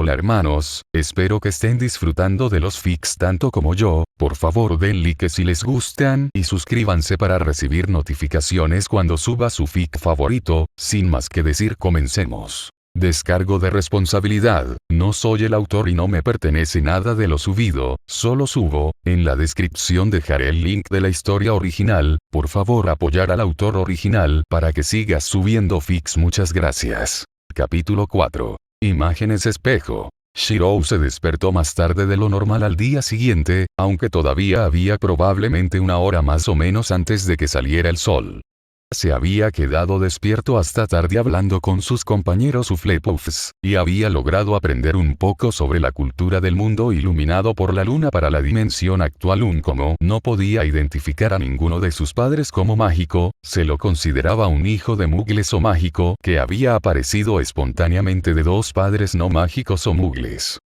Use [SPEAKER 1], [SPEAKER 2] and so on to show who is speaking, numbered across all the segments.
[SPEAKER 1] Hola hermanos, espero que estén disfrutando de los fics tanto como yo. Por favor den like si les gustan y suscríbanse para recibir notificaciones cuando suba su fic favorito. Sin más que decir, comencemos. Descargo de responsabilidad, no soy el autor y no me pertenece nada de lo subido, solo subo. En la descripción dejaré el link de la historia original. Por favor apoyar al autor original para que siga subiendo fics. Muchas gracias. Capítulo 4. Imágenes espejo. Shirou se despertó más tarde de lo normal al día siguiente, aunque todavía había probablemente una hora más o menos antes de que saliera el sol. Se había quedado despierto hasta tarde hablando con sus compañeros Hufflepuffs, y había logrado aprender un poco sobre la cultura del mundo iluminado por la luna para la dimensión actual. Como no podía identificar a ninguno de sus padres como mágico, se lo consideraba un hijo de mugles o mágico que había aparecido espontáneamente de dos padres no mágicos o mugles.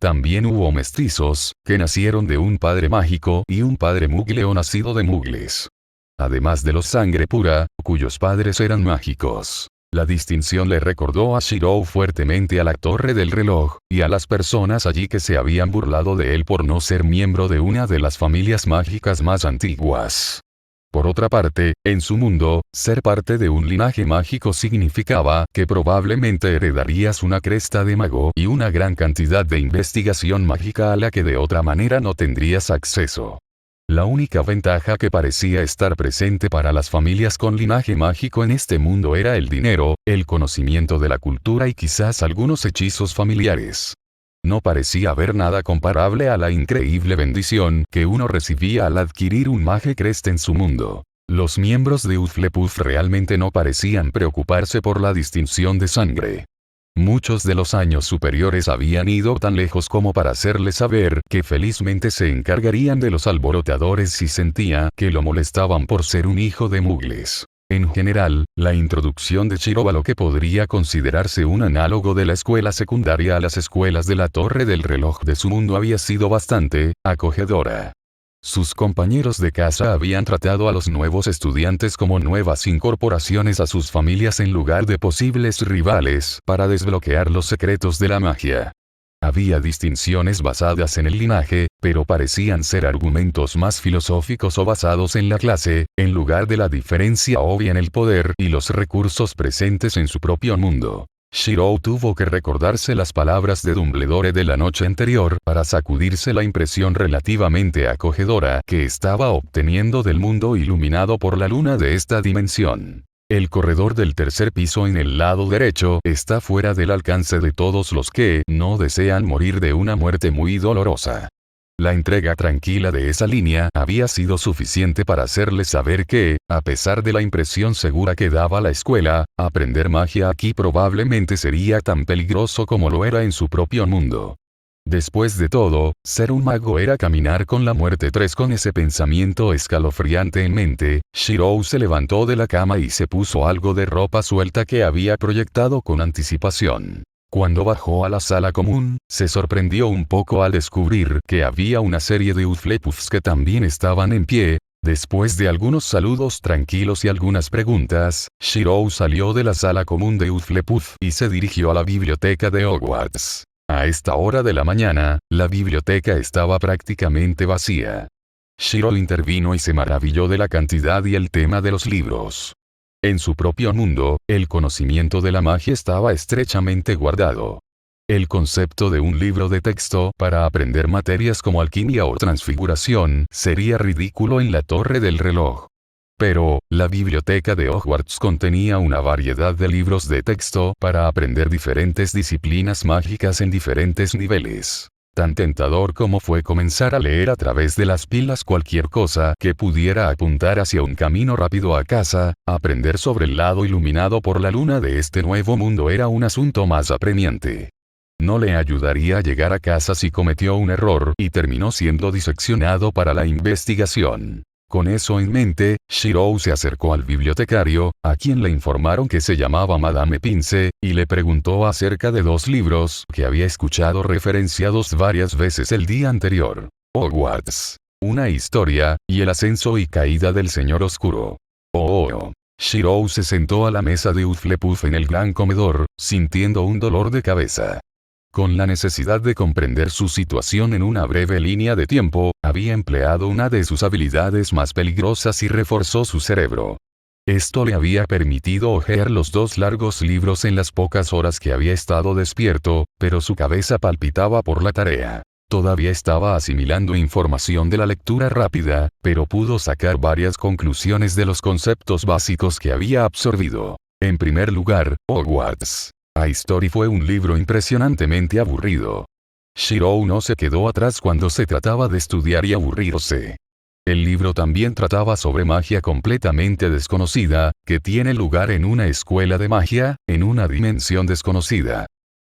[SPEAKER 1] También hubo mestizos, que nacieron de un padre mágico y un padre mugle o nacido de mugles. Además de los sangre pura, cuyos padres eran mágicos. La distinción le recordó a Shirou fuertemente a la Torre del Reloj, y a las personas allí que se habían burlado de él por no ser miembro de una de las familias mágicas más antiguas. Por otra parte, en su mundo, ser parte de un linaje mágico significaba que probablemente heredarías una cresta de mago y una gran cantidad de investigación mágica a la que de otra manera no tendrías acceso. La única ventaja que parecía estar presente para las familias con linaje mágico en este mundo era el dinero, el conocimiento de la cultura y quizás algunos hechizos familiares. No parecía haber nada comparable a la increíble bendición que uno recibía al adquirir un Mage Crest en su mundo. Los miembros de Hufflepuff realmente no parecían preocuparse por la distinción de sangre. Muchos de los años superiores habían ido tan lejos como para hacerle saber que felizmente se encargarían de los alborotadores si sentía que lo molestaban por ser un hijo de mugles. En general, la introducción de Shirou a lo que podría considerarse un análogo de la escuela secundaria a las escuelas de la Torre del Reloj de su mundo había sido bastante acogedora. Sus compañeros de casa habían tratado a los nuevos estudiantes como nuevas incorporaciones a sus familias en lugar de posibles rivales para desbloquear los secretos de la magia. Había distinciones basadas en el linaje, pero parecían ser argumentos más filosóficos o basados en la clase, en lugar de la diferencia obvia en el poder y los recursos presentes en su propio mundo. Shirou tuvo que recordarse las palabras de Dumbledore de la noche anterior para sacudirse la impresión relativamente acogedora que estaba obteniendo del mundo iluminado por la luna de esta dimensión. El corredor del tercer piso en el lado derecho está fuera del alcance de todos los que no desean morir de una muerte muy dolorosa. La entrega tranquila de esa línea había sido suficiente para hacerle saber que, a pesar de la impresión segura que daba la escuela, aprender magia aquí probablemente sería tan peligroso como lo era en su propio mundo. Después de todo, ser un mago era caminar con la muerte. Con ese pensamiento escalofriante en mente, Shirou se levantó de la cama y se puso algo de ropa suelta que había proyectado con anticipación. Cuando bajó a la sala común, se sorprendió un poco al descubrir que había una serie de Hufflepuffs que también estaban en pie. Después de algunos saludos tranquilos y algunas preguntas, Shirou salió de la sala común de Hufflepuff y se dirigió a la biblioteca de Hogwarts. A esta hora de la mañana, la biblioteca estaba prácticamente vacía. Shirou intervino y se maravilló de la cantidad y el tema de los libros. En su propio mundo, el conocimiento de la magia estaba estrechamente guardado. El concepto de un libro de texto para aprender materias como alquimia o transfiguración sería ridículo en la Torre del Reloj. Pero, la biblioteca de Hogwarts contenía una variedad de libros de texto para aprender diferentes disciplinas mágicas en diferentes niveles. Tan tentador como fue comenzar a leer a través de las pilas cualquier cosa que pudiera apuntar hacia un camino rápido a casa, aprender sobre el lado iluminado por la luna de este nuevo mundo era un asunto más apremiante. No le ayudaría a llegar a casa si cometió un error y terminó siendo diseccionado para la investigación. Con eso en mente, Shirou se acercó al bibliotecario, a quien le informaron que se llamaba Madame Pince, y le preguntó acerca de dos libros que había escuchado referenciados varias veces el día anterior. Hogwarts. Una historia, y el ascenso y caída del Señor Oscuro. Oh. Shirou se sentó a la mesa de Hufflepuff en el gran comedor, sintiendo un dolor de cabeza. Con la necesidad de comprender su situación en una breve línea de tiempo, había empleado una de sus habilidades más peligrosas y reforzó su cerebro. Esto le había permitido hojear los 2 largos libros en las pocas horas que había estado despierto, pero su cabeza palpitaba por la tarea. Todavía estaba asimilando información de la lectura rápida, pero pudo sacar varias conclusiones de los conceptos básicos que había absorbido. En primer lugar, Hogwarts. A Story fue un libro impresionantemente aburrido. Shirou no se quedó atrás cuando se trataba de estudiar y aburrirse. El libro también trataba sobre magia completamente desconocida, que tiene lugar en una escuela de magia, en una dimensión desconocida.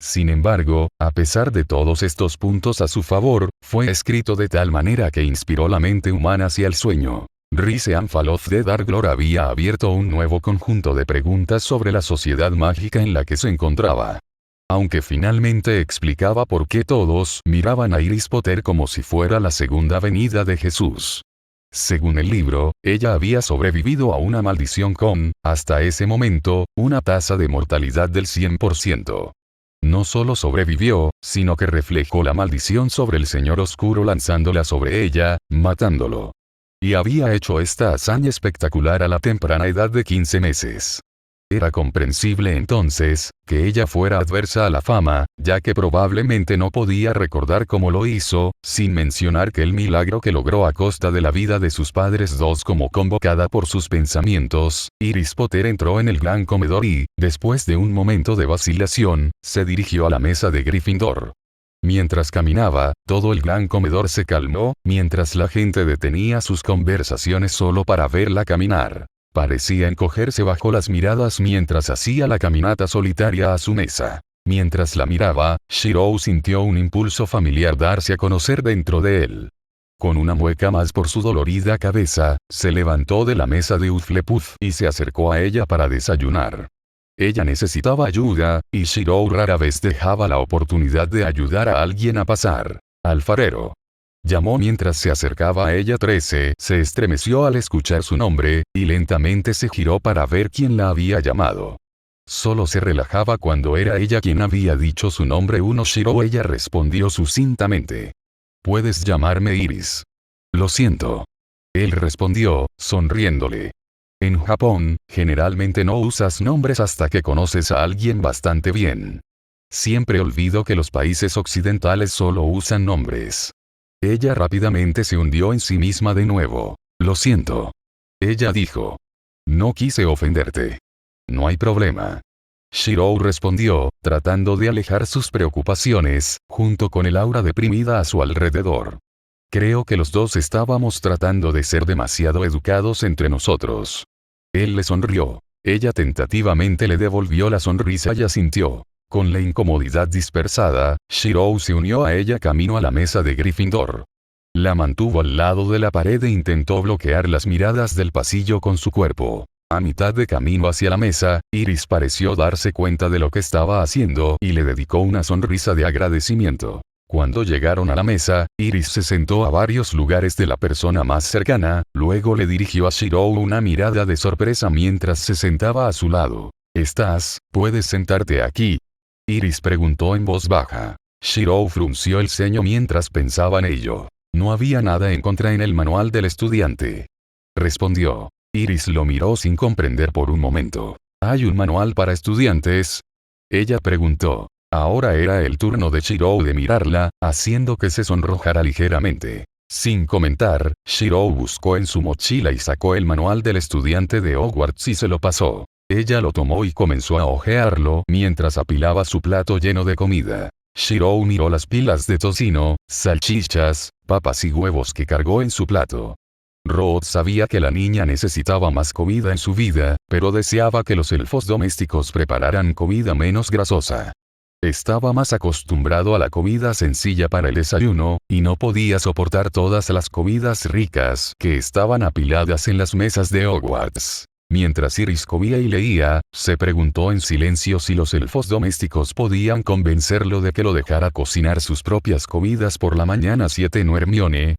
[SPEAKER 1] Sin embargo, a pesar de todos estos puntos a su favor, fue escrito de tal manera que inspiró la mente humana hacia el sueño. Rise Anfaloth de Darklor había abierto un nuevo conjunto de preguntas sobre la sociedad mágica en la que se encontraba. Aunque finalmente explicaba por qué todos miraban a Iris Potter como si fuera la segunda venida de Jesús. Según el libro, ella había sobrevivido a una maldición con, hasta ese momento, una tasa de mortalidad del 100%. No solo sobrevivió, sino que reflejó la maldición sobre el Señor Oscuro lanzándola sobre ella, matándolo. Y había hecho esta hazaña espectacular a la temprana edad de 15 meses. Era comprensible entonces, que ella fuera adversa a la fama, ya que probablemente no podía recordar cómo lo hizo, sin mencionar que el milagro que logró a costa de la vida de sus padres dos. Como convocada por sus pensamientos, Iris Potter entró en el gran comedor y, después de un momento de vacilación, se dirigió a la mesa de Gryffindor. Mientras caminaba, todo el gran comedor se calmó, mientras la gente detenía sus conversaciones solo para verla caminar. Parecía encogerse bajo las miradas mientras hacía la caminata solitaria a su mesa. Mientras la miraba, Shirou sintió un impulso familiar darse a conocer dentro de él. Con una mueca más por su dolorida cabeza, se levantó de la mesa de Hufflepuff y se acercó a ella para desayunar. Ella necesitaba ayuda, y Shirou rara vez dejaba la oportunidad de ayudar a alguien a pasar. Alfarero. Llamó mientras se acercaba a ella. 13 se estremeció al escuchar su nombre, y lentamente se giró para ver quién la había llamado. Solo se relajaba cuando era ella quien había dicho su nombre. 1 Shirou. Ella respondió sucintamente. Puedes llamarme Iris. Lo siento. Él respondió, sonriéndole. En Japón, generalmente no usas nombres hasta que conoces a alguien bastante bien. Siempre olvido que los países occidentales solo usan nombres. Ella rápidamente se hundió en sí misma de nuevo. Lo siento. Ella dijo. No quise ofenderte. No hay problema. Shirou respondió, tratando de alejar sus preocupaciones, junto con el aura deprimida a su alrededor. Creo que los dos estábamos tratando de ser demasiado educados entre nosotros. Él le sonrió. Ella tentativamente le devolvió la sonrisa y asintió. Con la incomodidad dispersada, Shirou se unió a ella camino a la mesa de Gryffindor. La mantuvo al lado de la pared e intentó bloquear las miradas del pasillo con su cuerpo. A mitad de camino hacia la mesa, Iris pareció darse cuenta de lo que estaba haciendo y le dedicó una sonrisa de agradecimiento. Cuando llegaron a la mesa, Iris se sentó a varios lugares de la persona más cercana, luego le dirigió a Shirou una mirada de sorpresa mientras se sentaba a su lado. ¿Puedes sentarte aquí? Iris preguntó en voz baja. Shirou frunció el ceño mientras pensaba en ello. No había nada en contra en el manual del estudiante. Respondió. Iris lo miró sin comprender por un momento. ¿Hay un manual para estudiantes? Ella preguntó. Ahora era el turno de Shirou de mirarla, haciendo que se sonrojara ligeramente. Sin comentar, Shirou buscó en su mochila y sacó el manual del estudiante de Hogwarts y se lo pasó. Ella lo tomó y comenzó a hojearlo mientras apilaba su plato lleno de comida. Shirou miró las pilas de tocino, salchichas, papas y huevos que cargó en su plato. Rod sabía que la niña necesitaba más comida en su vida, pero deseaba que los elfos domésticos prepararan comida menos grasosa. Estaba más acostumbrado a la comida sencilla para el desayuno, y no podía soportar todas las comidas ricas que estaban apiladas en las mesas de Hogwarts. Mientras Iris comía y leía, se preguntó en silencio si los elfos domésticos podían convencerlo de que lo dejara cocinar sus propias comidas por la mañana. 7 ¿No Hermione?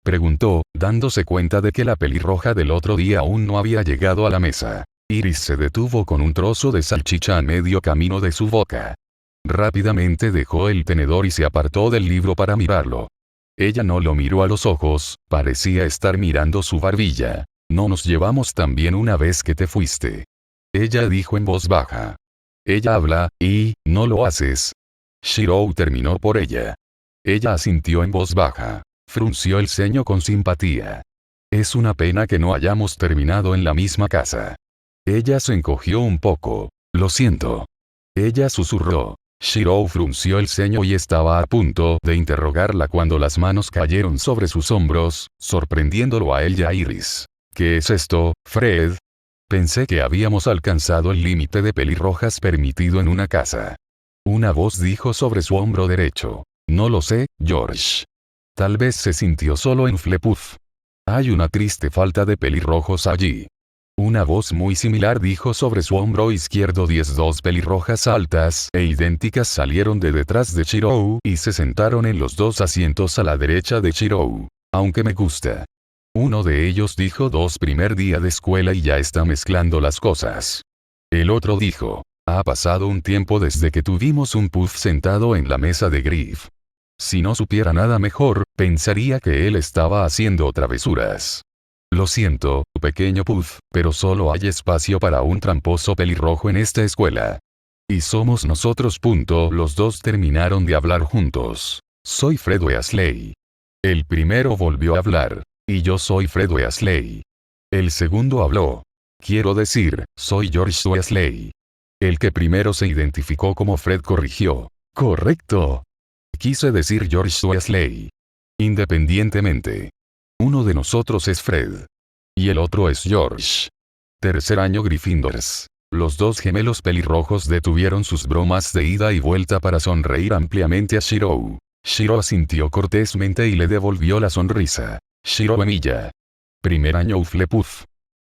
[SPEAKER 1] Preguntó, dándose cuenta de que la pelirroja del otro día aún no había llegado a la mesa. Iris se detuvo con un trozo de salchicha a medio camino de su boca. Rápidamente dejó el tenedor y se apartó del libro para mirarlo. Ella no lo miró a los ojos, parecía estar mirando su barbilla. No nos llevamos tan bien una vez que te fuiste. Ella dijo en voz baja. Ella habla, y, no lo haces. Shirou terminó por ella. Ella asintió en voz baja. Frunció el ceño con simpatía. Es una pena que no hayamos terminado en la misma casa. Ella se encogió un poco. Lo siento. Ella susurró. Shirou frunció el ceño y estaba a punto de interrogarla cuando las manos cayeron sobre sus hombros, sorprendiéndolo a él y a Iris. ¿Qué es esto, Fred? Pensé que habíamos alcanzado el límite de pelirrojas permitido en una casa. Una voz dijo sobre su hombro derecho. No lo sé, George. Tal vez se sintió solo en Flepuff. Hay una triste falta de pelirrojos allí. Una voz muy similar dijo sobre su hombro izquierdo. 2 pelirrojas altas e idénticas salieron de detrás de Shirou y se sentaron en los 2 asientos a la derecha de Shirou. Aunque me gusta. Uno de ellos dijo 2 primer día de escuela y ya está mezclando las cosas. El otro dijo. Ha pasado un tiempo desde que tuvimos un puff sentado en la mesa de Griff. Si no supiera nada mejor, pensaría que él estaba haciendo travesuras. Lo siento, pequeño Puff, pero solo hay espacio para un tramposo pelirrojo en esta escuela. Y somos nosotros. Los dos terminaron de hablar juntos. Soy Fred Weasley. El primero volvió a hablar. Y yo soy Fred Weasley. El segundo habló. Quiero decir, soy George Weasley. El que primero se identificó como Fred corrigió. Correcto. Quise decir George Weasley. Independientemente. Uno de nosotros es Fred. Y el otro es George. Tercer año Gryffindors. Los 2 gemelos pelirrojos detuvieron sus bromas de ida y vuelta para sonreír ampliamente a Shirou. Shirou asintió cortésmente y le devolvió la sonrisa. Shirou Emilia. Primer año Hufflepuff.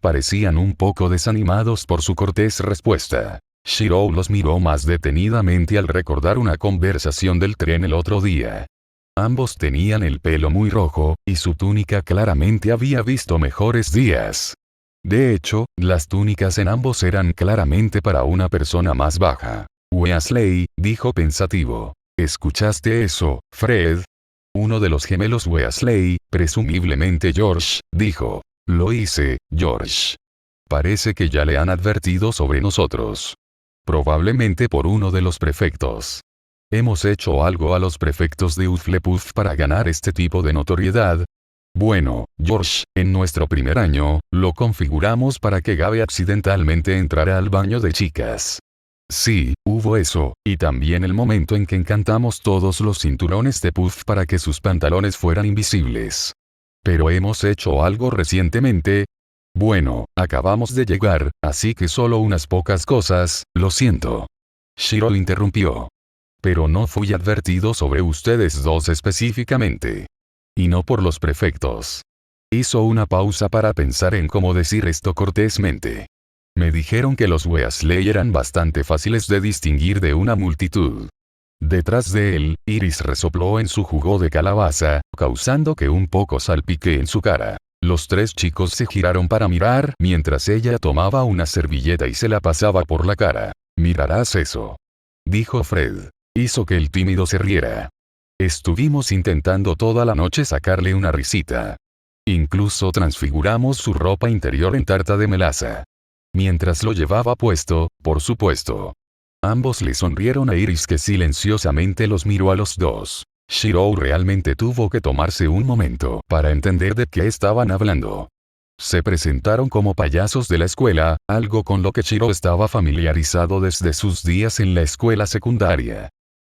[SPEAKER 1] Parecían un poco desanimados por su cortés respuesta. Shirou los miró más detenidamente al recordar una conversación del tren el otro día. Ambos tenían el pelo muy rojo, y su túnica claramente había visto mejores días. De hecho, las túnicas en ambos eran claramente para una persona más baja. Weasley, dijo pensativo. ¿Escuchaste eso, Fred? Uno de los gemelos Weasley, presumiblemente George, dijo. Lo hice, George. Parece que ya le han advertido sobre nosotros. Probablemente por uno de los prefectos. ¿Hemos hecho algo a los prefectos de Hufflepuff para ganar este tipo de notoriedad? Bueno, George, en nuestro primer año, lo configuramos para que Gabe accidentalmente entrara al baño de chicas. Sí, hubo eso, y también el momento en que encantamos todos los cinturones de Puff para que sus pantalones fueran invisibles. ¿Pero hemos hecho algo recientemente? Bueno, acabamos de llegar, así que solo unas pocas cosas, lo siento. Shirou interrumpió. Pero no fui advertido sobre ustedes dos específicamente. Y no por los prefectos. Hizo una pausa para pensar en cómo decir esto cortésmente. Me dijeron que los Weasley eran bastante fáciles de distinguir de una multitud. Detrás de él, Iris resopló en su jugo de calabaza, causando que un poco salpique en su cara. Los 3 chicos se giraron para mirar mientras ella tomaba una servilleta y se la pasaba por la cara. «Mirarás eso», dijo Fred. Hizo que el tímido se riera. Estuvimos intentando toda la noche sacarle una risita. Incluso transfiguramos su ropa interior en tarta de melaza. Mientras lo llevaba puesto, por supuesto. Ambos le sonrieron a Iris, que silenciosamente los miró a los dos. Shirou realmente tuvo que tomarse un momento para entender de qué estaban hablando. Se presentaron como payasos de la escuela, algo con lo que Shirou estaba familiarizado desde sus días en la escuela secundaria.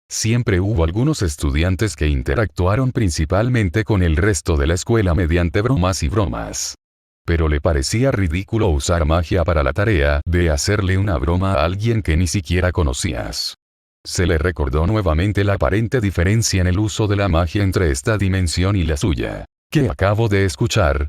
[SPEAKER 1] Siempre hubo algunos estudiantes que interactuaron principalmente con el resto de la escuela mediante bromas y bromas. Pero le parecía ridículo usar magia para la tarea de hacerle una broma a alguien que ni siquiera conocías. Se le recordó nuevamente la aparente diferencia en el uso de la magia entre esta dimensión y la suya. ¿Qué acabo de escuchar?,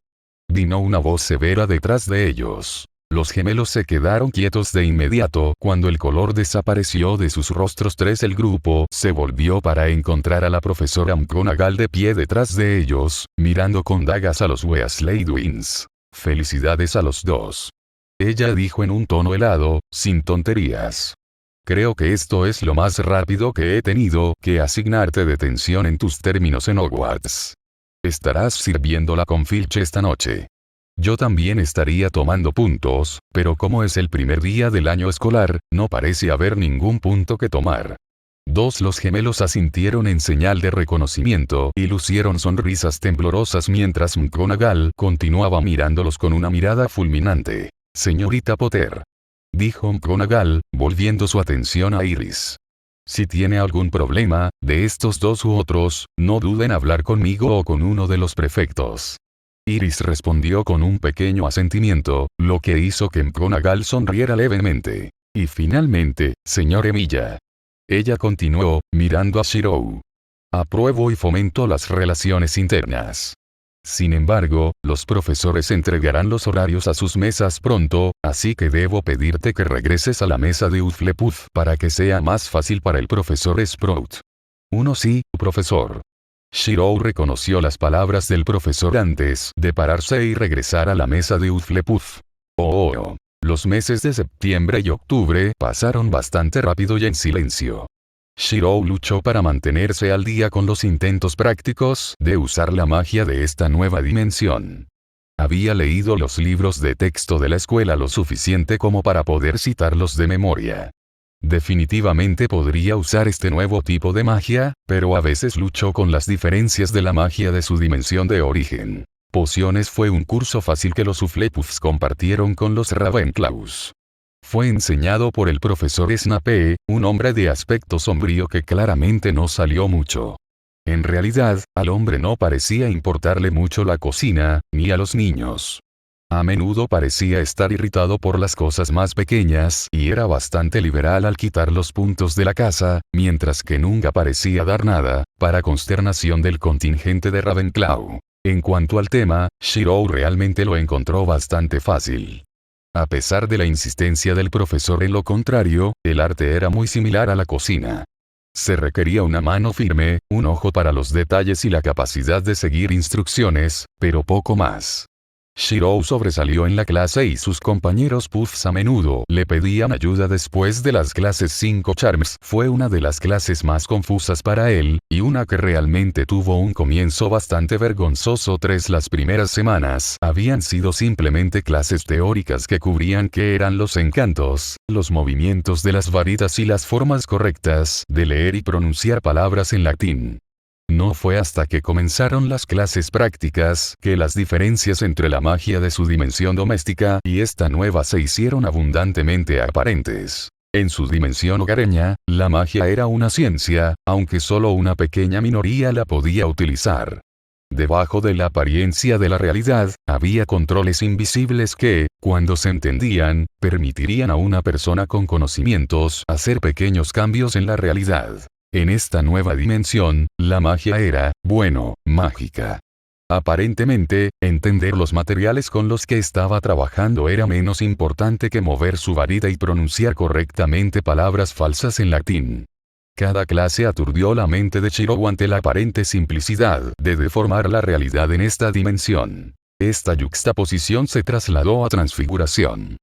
[SPEAKER 1] vino una voz severa detrás de ellos. Los gemelos se quedaron quietos de inmediato cuando el color desapareció de sus rostros. El grupo se volvió para encontrar a la profesora McGonagall de pie detrás de ellos, mirando con dagas a los Weasley Twins. «Felicidades a los dos», ella dijo en un tono helado, sin tonterías. Creo que esto es lo más rápido que he tenido que asignarte detención en tus términos en Hogwarts. Estarás sirviéndola con Filch esta noche. Yo también estaría tomando puntos, pero como es el primer día del año escolar, no parece haber ningún punto que tomar. Los gemelos asintieron en señal de reconocimiento y lucieron sonrisas temblorosas mientras McGonagall continuaba mirándolos con una mirada fulminante. Señorita Potter, dijo McGonagall, volviendo su atención a Iris. Si tiene algún problema, de estos dos u otros, no duden en hablar conmigo o con uno de los prefectos. Iris respondió con un pequeño asentimiento, lo que hizo que McGonagall sonriera levemente. Y finalmente, señor Emilia. Ella continuó, mirando a Shirou. Apruebo y fomento las relaciones internas. Sin embargo, los profesores entregarán los horarios a sus mesas pronto, así que debo pedirte que regreses a la mesa de Hufflepuff para que sea más fácil para el profesor Sprout. Uno sí, profesor. Shirou reconoció las palabras del profesor antes de pararse y regresar a la mesa de Hufflepuff. Oh. Los meses de septiembre y octubre pasaron bastante rápido y en silencio. Shirou luchó para mantenerse al día con los intentos prácticos de usar la magia de esta nueva dimensión. Había leído los libros de texto de la escuela lo suficiente como para poder citarlos de memoria. Definitivamente podría usar este nuevo tipo de magia, pero a veces luchó con las diferencias de la magia de su dimensión de origen. Pociones fue un curso fácil que los Hufflepuffs compartieron con los Ravenclaws. Fue enseñado por el profesor Snape, un hombre de aspecto sombrío que claramente no salió mucho. En realidad, al hombre no parecía importarle mucho la cocina, ni a los niños. A menudo parecía estar irritado por las cosas más pequeñas y era bastante liberal al quitar los puntos de la casa, mientras que nunca parecía dar nada, para consternación del contingente de Ravenclaw. En cuanto al tema, Shirou realmente lo encontró bastante fácil. A pesar de la insistencia del profesor en lo contrario, el arte era muy similar a la cocina. Se requería una mano firme, un ojo para los detalles y la capacidad de seguir instrucciones, pero poco más. Shirou sobresalió en la clase y sus compañeros Puffs a menudo le pedían ayuda después de las clases 5 Charms. Fue una de las clases más confusas para él, y una que realmente tuvo un comienzo bastante vergonzoso. Las primeras semanas habían sido simplemente clases teóricas que cubrían qué eran los encantos, los movimientos de las varitas y las formas correctas de leer y pronunciar palabras en latín. No fue hasta que comenzaron las clases prácticas que las diferencias entre la magia de su dimensión doméstica y esta nueva se hicieron abundantemente aparentes. En su dimensión hogareña, la magia era una ciencia, aunque solo una pequeña minoría la podía utilizar. Debajo de la apariencia de la realidad, había controles invisibles que, cuando se entendían, permitirían a una persona con conocimientos hacer pequeños cambios en la realidad. En esta nueva dimensión, la magia era, mágica. Aparentemente, entender los materiales con los que estaba trabajando era menos importante que mover su varita y pronunciar correctamente palabras falsas en latín. Cada clase aturdió la mente de Shirou ante la aparente simplicidad de deformar la realidad en esta dimensión. Esta yuxtaposición se trasladó a transfiguración.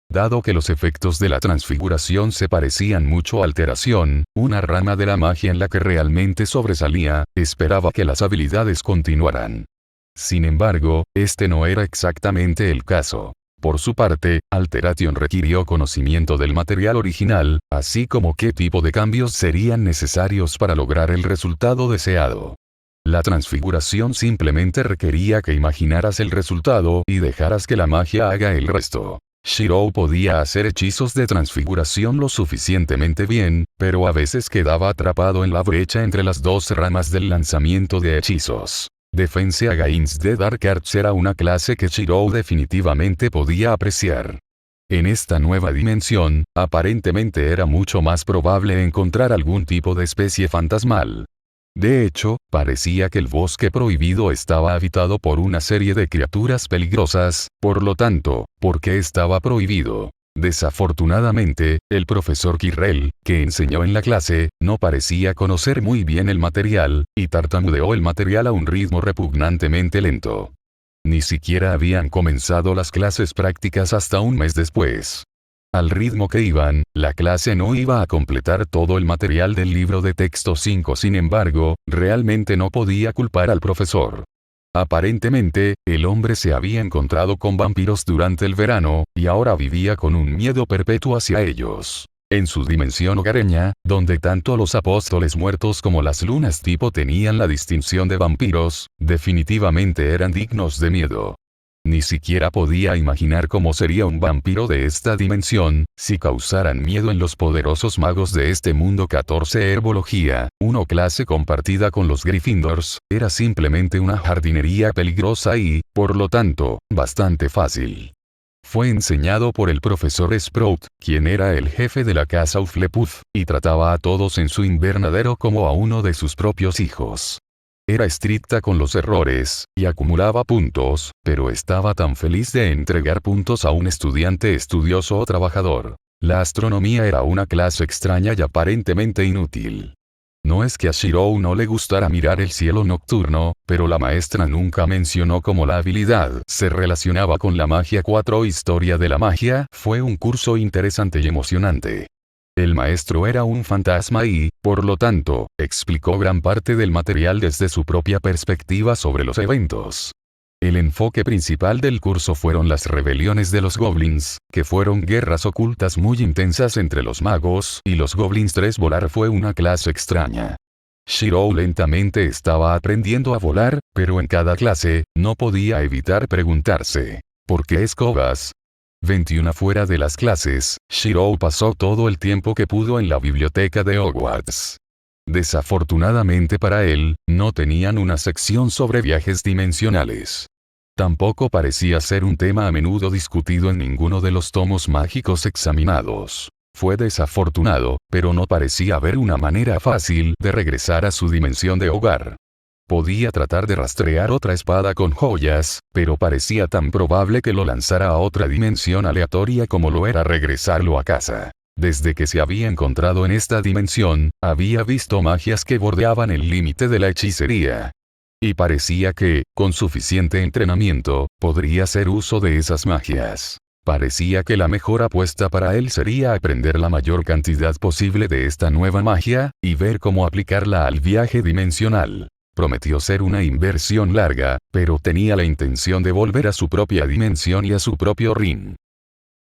[SPEAKER 1] Dado que los efectos de la transfiguración se parecían mucho a alteración, una rama de la magia en la que realmente sobresalía, esperaba que las habilidades continuaran. Sin embargo, este no era exactamente el caso. Por su parte, Alteration requirió conocimiento del material original, así como qué tipo de cambios serían necesarios para lograr el resultado deseado. La transfiguración simplemente requería que imaginaras el resultado y dejaras que la magia haga el resto. Shirou podía hacer hechizos de transfiguración lo suficientemente bien, pero a veces quedaba atrapado en la brecha entre las dos ramas del lanzamiento de hechizos. Defense Against the Dark Arts era una clase que Shirou definitivamente podía apreciar. En esta nueva dimensión, aparentemente era mucho más probable encontrar algún tipo de especie fantasmal. De hecho, parecía que el bosque prohibido estaba habitado por una serie de criaturas peligrosas, por lo tanto, ¿por qué estaba prohibido? Desafortunadamente, el profesor Quirrell, que enseñó en la clase, no parecía conocer muy bien el material, y tartamudeó el material a un ritmo repugnantemente lento. Ni siquiera habían comenzado las clases prácticas hasta un mes después. Al ritmo que iban, la clase no iba a completar todo el material del libro de texto 5. Sin embargo, realmente no podía culpar al profesor. Aparentemente, el hombre se había encontrado con vampiros durante el verano, y ahora vivía con un miedo perpetuo hacia ellos. En su dimensión hogareña, donde tanto los apóstoles muertos como las lunas tipo tenían la distinción de vampiros, definitivamente eran dignos de miedo. Ni siquiera podía imaginar cómo sería un vampiro de esta dimensión, si causaran miedo en los poderosos magos de este mundo. 14. Herbología, 1. Clase compartida con los Gryffindors, era simplemente una jardinería peligrosa y, por lo tanto, bastante fácil. Fue enseñado por el profesor Sprout, quien era el jefe de la casa Hufflepuff, y trataba a todos en su invernadero como a uno de sus propios hijos. Era estricta con los errores, y acumulaba puntos, pero estaba tan feliz de entregar puntos a un estudiante estudioso o trabajador. La astronomía era una clase extraña y aparentemente inútil. No es que a Shirou no le gustara mirar el cielo nocturno, pero la maestra nunca mencionó cómo la habilidad se relacionaba con la magia. 4. Historia de la magia, fue un curso interesante y emocionante. El maestro era un fantasma y, por lo tanto, explicó gran parte del material desde su propia perspectiva sobre los eventos. El enfoque principal del curso fueron las rebeliones de los goblins, que fueron guerras ocultas muy intensas entre los magos y los goblins. 3. Volar fue una clase extraña. Shirou lentamente estaba aprendiendo a volar, pero en cada clase, no podía evitar preguntarse, ¿por qué escobas? 21. Fuera de las clases, Shirou pasó todo el tiempo que pudo en la biblioteca de Hogwarts. Desafortunadamente para él, no tenían una sección sobre viajes dimensionales. Tampoco parecía ser un tema a menudo discutido en ninguno de los tomos mágicos examinados. Fue desafortunado, pero no parecía haber una manera fácil de regresar a su dimensión de hogar. Podía tratar de rastrear otra espada con joyas, pero parecía tan probable que lo lanzara a otra dimensión aleatoria como lo era regresarlo a casa. Desde que se había encontrado en esta dimensión, había visto magias que bordeaban el límite de la hechicería. Y parecía que, con suficiente entrenamiento, podría hacer uso de esas magias. Parecía que la mejor apuesta para él sería aprender la mayor cantidad posible de esta nueva magia, y ver cómo aplicarla al viaje dimensional. Prometió ser una inversión larga, pero tenía la intención de volver a su propia dimensión y a su propio ring.